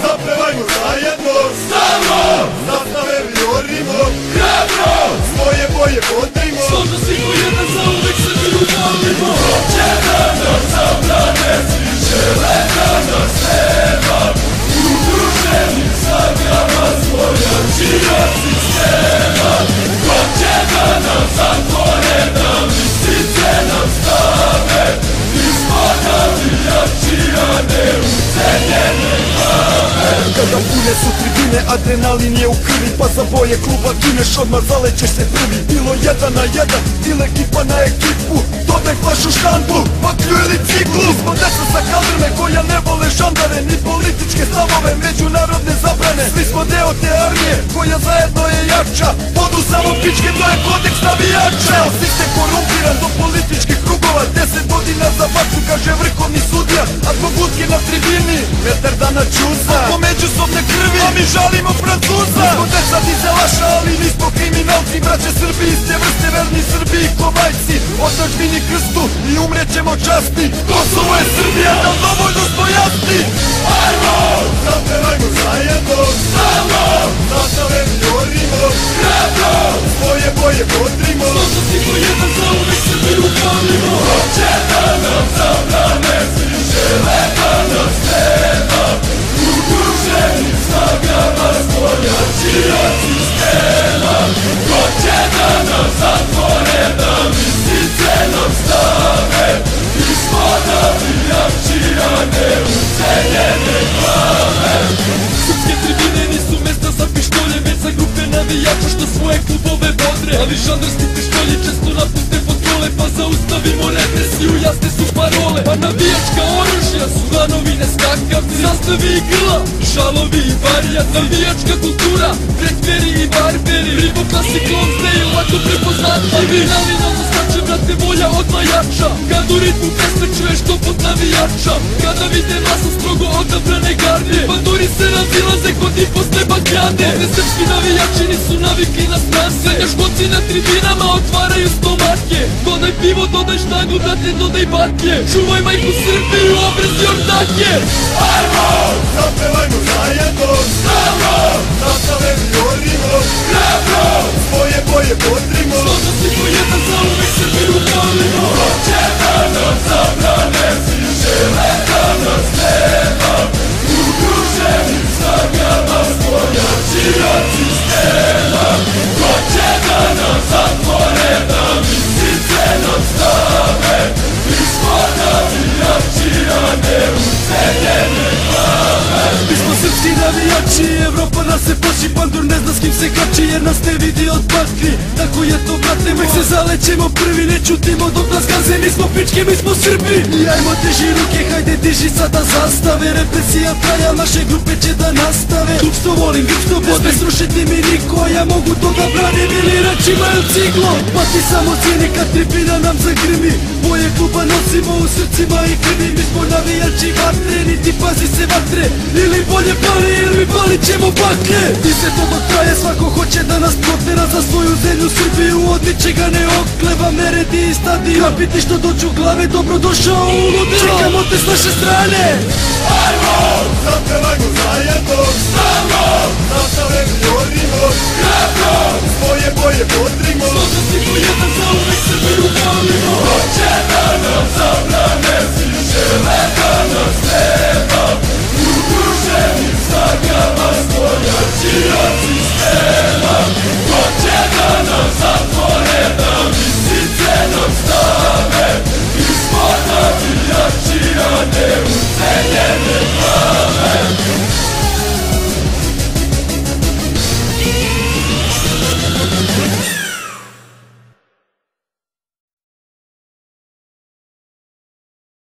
Zapevajmo zajedno, stalno, zastave vijorimo, hrabro, svoje boje bodrimo, složno svi ko jedan zauvek se ljubavimo. Hoće da nas zabrane, svi žele da nas nema, udruženi snagama svoja čija sistema. Hoće da nas zatvore, da lisice nam stave, nismo navijači, a ne ucenjene glave. Kada pune su tribine, adrenalin je u krvi, pa za boje kluba gineš, odmah zalećeš se prvi. Bilo 1-1 ili ekipa na ekipu, dodaj flašu štandu, baklju ili ciklu. Mi smo deca sa kaldrme koja ne vole žandare, ni političke stavove, međunarodne zabrane. Svi smo deo te armije koja zajedno je jača, vodu samo pičke, to je kodeks navijača. Sistem korumpiran do političkih krugova, 10 godina za vatru, kaže vrhovni sudija, a zbog lutke na tribini metar dana čuza. Po međusobne krvi, a mi žalimo Francuza. Mi smo deca dizelaša, ali nismo kriminalci, braće Srbi iste vrste, verni Srbiji ko majci, otadžbini krstu i umrećemo časti. Kosovo je Srbija, nam dovoljno smo jasni. Ajmo, zapevajmo zajedno, stalno, zastave vijorimo, hrabro, svoje boje bodrimo, složno svi ko jedan zauvek Srbi upalimo. Hoće da nam zabrane, svi žele da nas nema, udruženi snagama svoja čija sistema. Hoće da nas zatvore, da lisice nam stave, nismo navijači, a ne ucenjene glave. Srpske tribine nisu mesta za pištolje, već za grupe navijača što svoje klubove bodre. Ali žandarski pištolji često napuste kontrole, pa zaustavimo represiju, jasne su parole. Pa navijačka oružja su vanovine skakavci, zastavi i grla, žalovi i varijat. Navijačka kultura, brekveri i barberi, ribo klasi klonzdeju, lako prepoznatljivi. Navinalno skače, brate, volja odmah jača, kad u ritmu pesme čuješ topot navijača. Kada vide masa strogo odabrane garde, banduri se razilaze kod i posle bakljade. Ovde srpski navijači nisu navikli na strance, jaškoci na tribinama otvaraju stomake. Dodaj pivo, dodaj štangu, brate, dodaj baklje, čuvaj majku Srbiju, obrezi ortake. Ajmo, zapevajmo zajedno, stalno, zastave vijorimo, hrabro, svoje boje bodrimo, složno svi ko jedan zauvek Srbi upalimo. Hoće da nam zabrane, svi žele da nas nema, udruženi snagama svoja čija sistema. Hoće da nam zatvore, da lisice nam stave, nismo navijači, a ne ucenjene glave. Mi smo srpski navijači, Evropa nas se plaši, pandur ne zna s kim se kači, jer nas ne vidi od bakri. Tako je to, brate, uvek se zalećemo prvi, ne čutimo dok nas gaze, nismo pičke, mi smo Srbi. I ajmo diži ruke, hajde diži sada zastave, represija traja, naše grupe će da nastave. Klub što volim, grb što bod, bez srušiti mi niko, ja mogu to da branim ili rečima il ciglo. Pa ti samo cijeni kad tribina nam zagrmi, boje kluba nosimo u srcima i krvi. Mi smo navijači vatreni, ti pazi se vatre, ili bolje pali ili palit ćemo baklje. I sve to dok traje, svako hoće da nas protera, za svoju zemlju Srbiju od ničega ne okleva. Neredi i stadion, kapiti što dođu glave, dobrodošao u ludilo, čekamo te s naše strane. Ajmo, zapevajmo zajedno, stalno, zastave